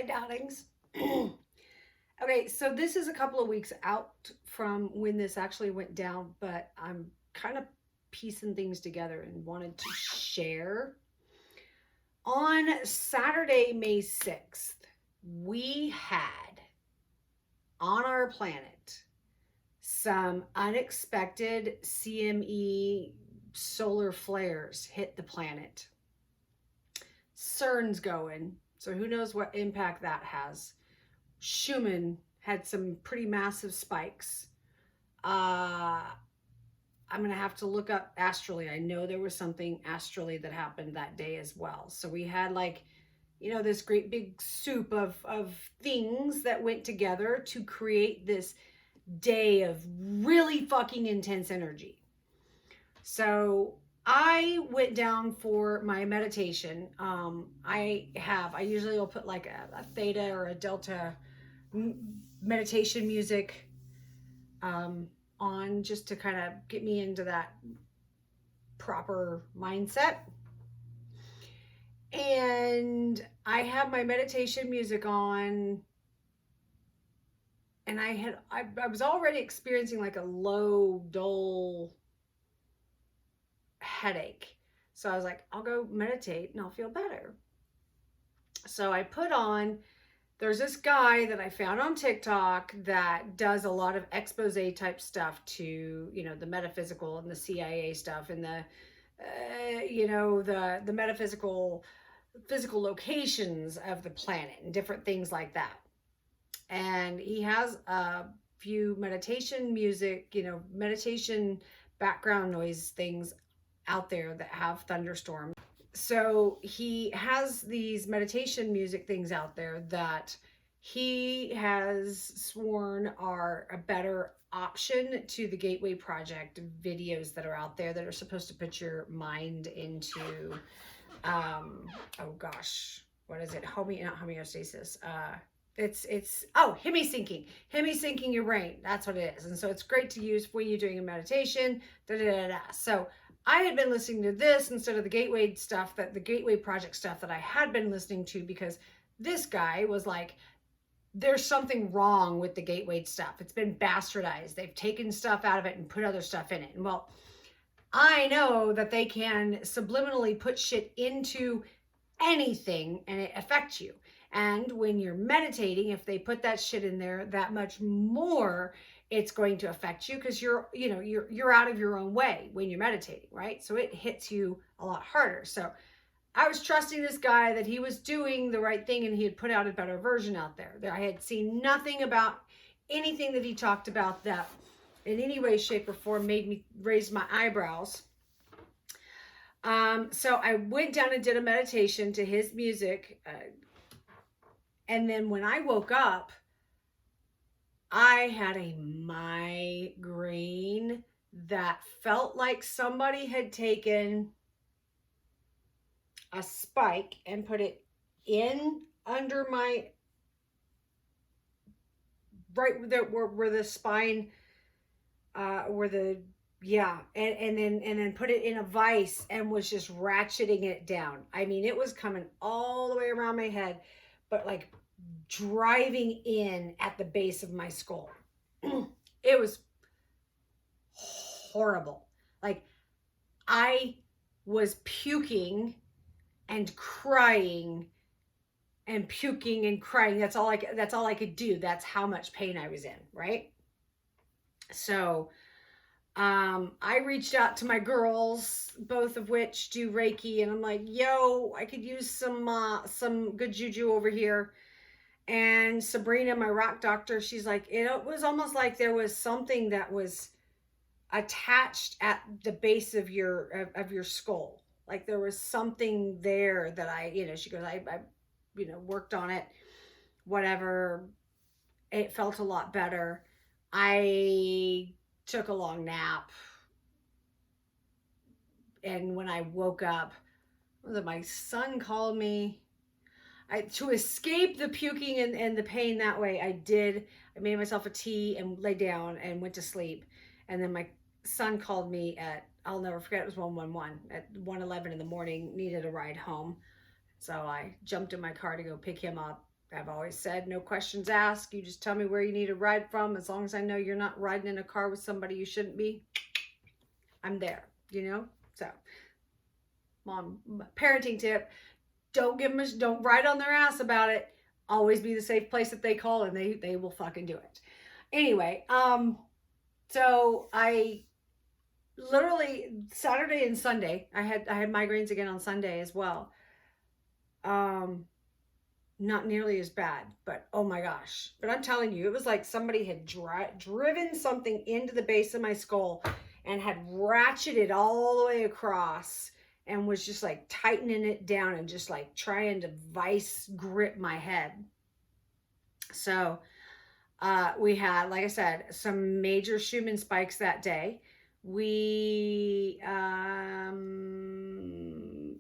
Hi, darlings. Okay, so this is a couple of weeks out from when this actually went down, but I'm kind of piecing things together and wanted to share. On Saturday, May 6th, we had on our planet some unexpected CME solar flares hit the planet. CERN's going, so who knows what impact that has. Schumann had some pretty massive spikes. I'm going to have to look up astrally. I know there was something astrally that happened that day as well. So we had this great big soup of things that went together to create this day of really fucking intense energy. So I went down for my meditation. I usually will put like a theta or a delta meditation music on just to kind of get me into that proper mindset. And I have my meditation music on, and I was already experiencing like a low, dull headache. So I was like, I'll go meditate and I'll feel better. So I put on, there's this guy that I found on TikTok that does a lot of expose type stuff to, the metaphysical and the CIA stuff and the metaphysical, physical locations of the planet and different things like that. And he has a few meditation music, meditation background noise things out there that have thunderstorms. So he has these meditation music things out there that he has sworn are a better option to the Gateway Project videos that are out there that are supposed to put your mind into what is it? Not homeostasis. Hemi-syncing your brain. That's what it is. And so it's great to use when you're doing a meditation. So I had been listening to this instead of the Gateway stuff, the Gateway Project stuff that I had been listening to, because this guy was like, there's something wrong with the Gateway stuff. It's been bastardized. They've taken stuff out of it and put other stuff in it. And well, I know that they can subliminally put shit into anything and it affects you. And when you're meditating, if they put that shit in there that much more, it's going to affect you because you're out of your own way when you're meditating, right? So it hits you a lot harder. So I was trusting this guy that he was doing the right thing and he had put out a better version out there. I had seen nothing about anything that he talked about that in any way, shape, or form made me raise my eyebrows. So I went down and did a meditation to his music. And then when I woke up, I had a migraine that felt like somebody had taken a spike and put it in under my, right where the spine, and then put it in a vice and was just ratcheting it down. I mean, it was coming all the way around my head, but like driving in at the base of my skull. It was horrible. Like I was puking and crying and puking and crying. That's all I could do. That's how much pain I was in, right? So I reached out to my girls, both of which do Reiki, and I'm like, yo, I could use some good juju over here. And Sabrina, my rock doctor, she's like, it was almost like there was something that was attached at the base of your skull. Like there was something there that she goes, I worked on it, whatever. It felt a lot better. I took a long nap. And when I woke up, my son called me. To escape the puking and the pain that way, I made myself a tea and lay down and went to sleep. And then my son called me I'll never forget, it was 111 at 1:11 in the morning, needed a ride home. So I jumped in my car to go pick him up. I've always said, no questions asked. You just tell me where you need a ride from. As long as I know you're not riding in a car with somebody you shouldn't be, I'm there, you know? So, mom, parenting tip, don't ride on their ass about it. Always be the safe place that they call, and they will fucking do it. Anyway, so I literally Saturday and Sunday, I had migraines again on Sunday as well. Not nearly as bad, but oh my gosh. But I'm telling you, it was like somebody had driven something into the base of my skull and had ratcheted all the way across and was just like tightening it down and just like trying to vice grip my head. So we had, like I said, some major Schumann spikes that day. We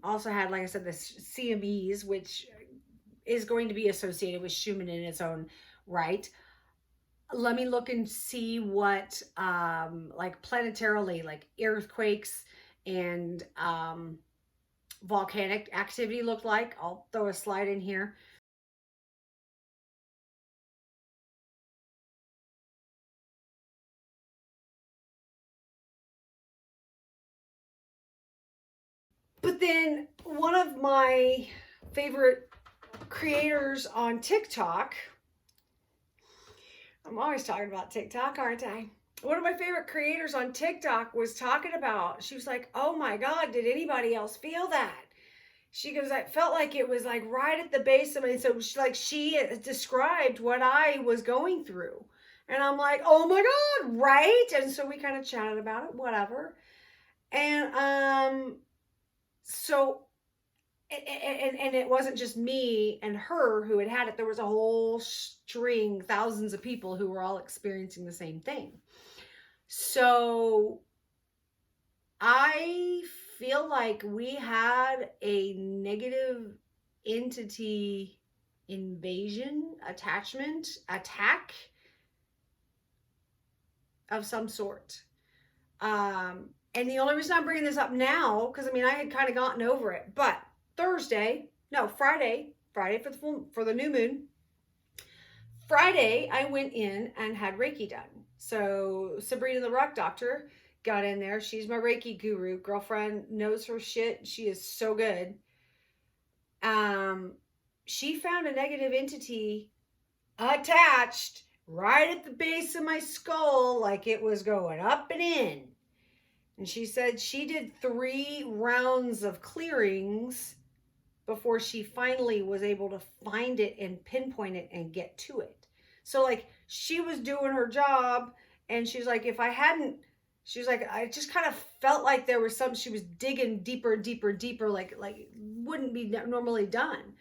also had, like I said, the CMEs, which is going to be associated with Schumann in its own right. Let me look and see what like planetarily, like earthquakes and volcanic activity looked like. I'll throw a slide in here. But then one of my favorite creators on TikTok, I'm always talking about TikTok, aren't I? One of my favorite creators on TikTok was talking about, she was like, oh my God, did anybody else feel that? She goes, I felt like it was like right at the base of me. So she described what I was going through. And I'm like, oh my God, right? And so we kind of chatted about it, whatever. And so and it wasn't just me and her who had it. There was a whole string, thousands of people who were all experiencing the same thing. So I feel like we had a negative entity invasion, attachment, attack of some sort. And the only reason I'm bringing this up now, because I mean, I had kind of gotten over it, but Friday for the new moon. Friday, I went in and had Reiki done. So Sabrina the Rock Doctor got in there. She's my Reiki guru. Girlfriend knows her shit. She is so good. She found a negative entity attached right at the base of my skull, like it was going up and in. And she said she did 3 rounds of clearings before she finally was able to find it and pinpoint it and get to it. So like she was doing her job, and she's like, if I hadn't, she was like, I just kind of felt like there was some, she was digging deeper, like wouldn't be normally done.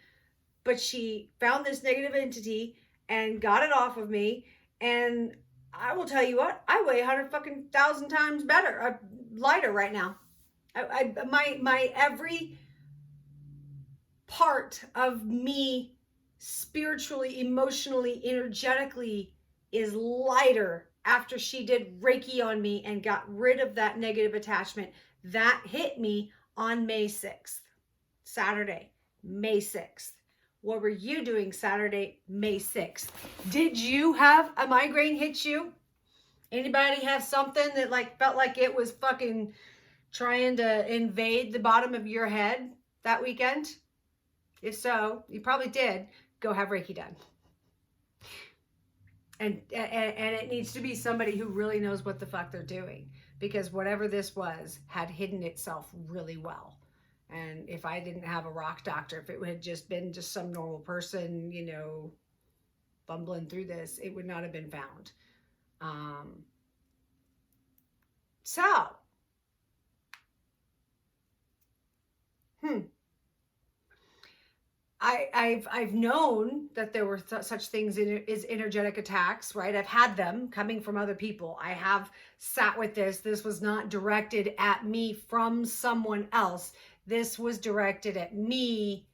But she found this negative entity and got it off of me. And I will tell you what, I weigh 100,000 times better, lighter right now. My every part of me spiritually, emotionally, energetically is lighter after she did Reiki on me and got rid of that negative attachment. That hit me on May 6th, Saturday, May 6th. What were you doing Saturday, May 6th? Did you have a migraine hit you? Anybody have something that like felt like it was fucking trying to invade the bottom of your head that weekend? If so, you probably did. Go have Reiki done. And it needs to be somebody who really knows what the fuck they're doing, because whatever this was had hidden itself really well. And if I didn't have a rock doctor, if it had just been just some normal person, you know, bumbling through this, it would not have been found. I've known that there were such things as energetic attacks, right? I've had them coming from other people. I have sat with this. This was not directed at me from someone else. This was directed at me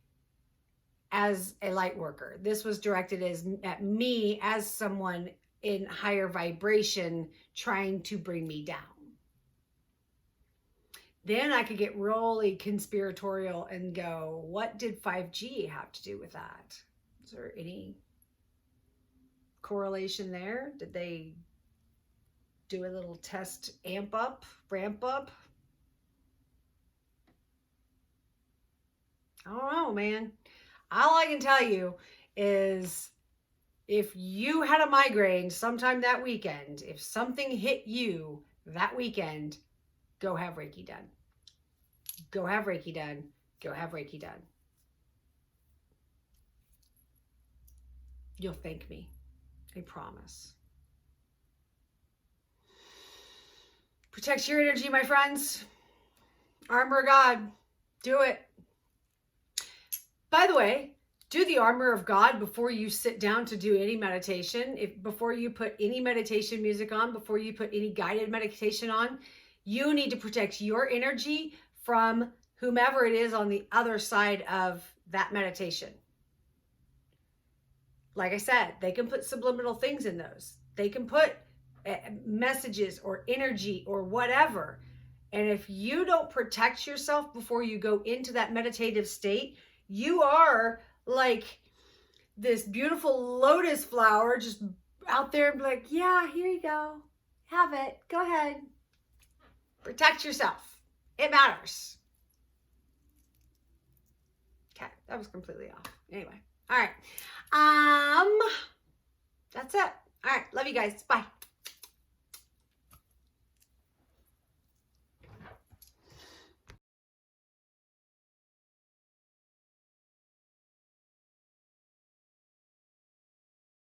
as a light worker. This was directed at me as someone in higher vibration trying to bring me down. Then I could get really conspiratorial and go, what did 5G have to do with that? Is there any correlation there? Did they do a little test ramp up? I don't know, man. All I can tell you is if you had a migraine sometime that weekend, if something hit you that weekend, go have Reiki done. Go have Reiki done. Go have Reiki done. You'll thank me. I promise. Protect your energy, my friends. Armor of God. Do it. By the way, do the armor of God before you sit down to do any meditation. Before you put any meditation music on, before you put any guided meditation on, you need to protect your energy from whomever it is on the other side of that meditation. Like I said, they can put subliminal things in those. They can put messages or energy or whatever. And if you don't protect yourself before you go into that meditative state, you are like this beautiful lotus flower just out there and be like, yeah, here you go. Have it. Go ahead. Protect yourself. It matters. Okay, that was completely off. Anyway, all right. That's it. All right, love you guys. Bye.